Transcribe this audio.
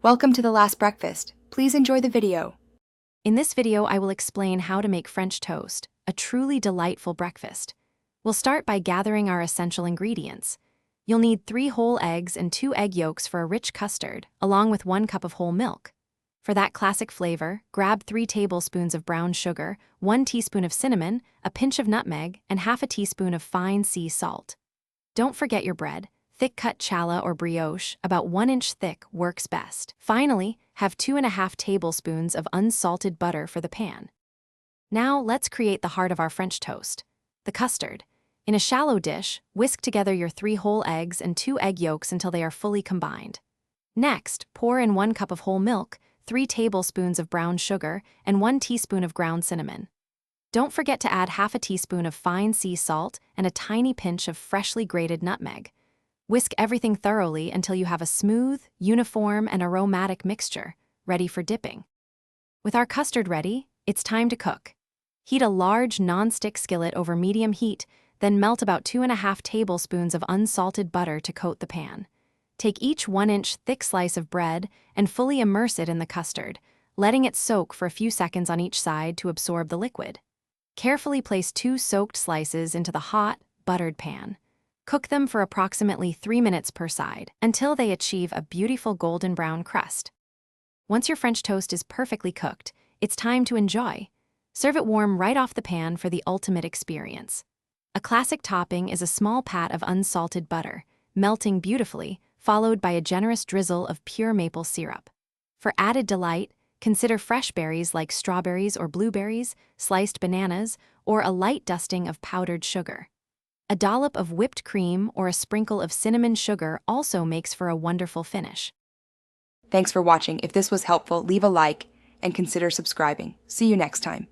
Welcome to the last breakfast. Please enjoy the video. In this video, I will explain how to make French toast, a truly delightful breakfast. We'll start by gathering our essential ingredients. You'll need 3 whole eggs and 2 egg yolks for a rich custard, along with 1 cup of whole milk. For that classic flavor, grab 3 tablespoons of brown sugar, 1 teaspoon of cinnamon, a pinch of nutmeg, and half a teaspoon of fine sea salt. Don't forget your bread. Thick-cut challah or brioche, about 1 inch thick, works best. Finally, have 2½ tablespoons of unsalted butter for the pan. Now, let's create the heart of our French toast, the custard. In a shallow dish, whisk together your 3 whole eggs and 2 egg yolks until they are fully combined. Next, pour in 1 cup of whole milk, 3 tablespoons of brown sugar, and 1 teaspoon of ground cinnamon. Don't forget to add half a teaspoon of fine sea salt and a tiny pinch of freshly grated nutmeg. Whisk everything thoroughly until you have a smooth, uniform, and aromatic mixture, ready for dipping. With our custard ready, it's time to cook. Heat a large non-stick skillet over medium heat, then melt about 2½ tablespoons of unsalted butter to coat the pan. Take each 1 inch thick slice of bread and fully immerse it in the custard, letting it soak for a few seconds on each side to absorb the liquid. Carefully place 2 soaked slices into the hot, buttered pan. Cook them for approximately 3 minutes per side until they achieve a beautiful golden brown crust. Once your French toast is perfectly cooked, it's time to enjoy. Serve it warm right off the pan for the ultimate experience. A classic topping is a small pat of unsalted butter, melting beautifully, followed by a generous drizzle of pure maple syrup. For added delight, consider fresh berries like strawberries or blueberries, sliced bananas, or a light dusting of powdered sugar. A dollop of whipped cream or a sprinkle of cinnamon sugar also makes for a wonderful finish. Thanks for watching. If this was helpful, leave a like and consider subscribing. See you next time.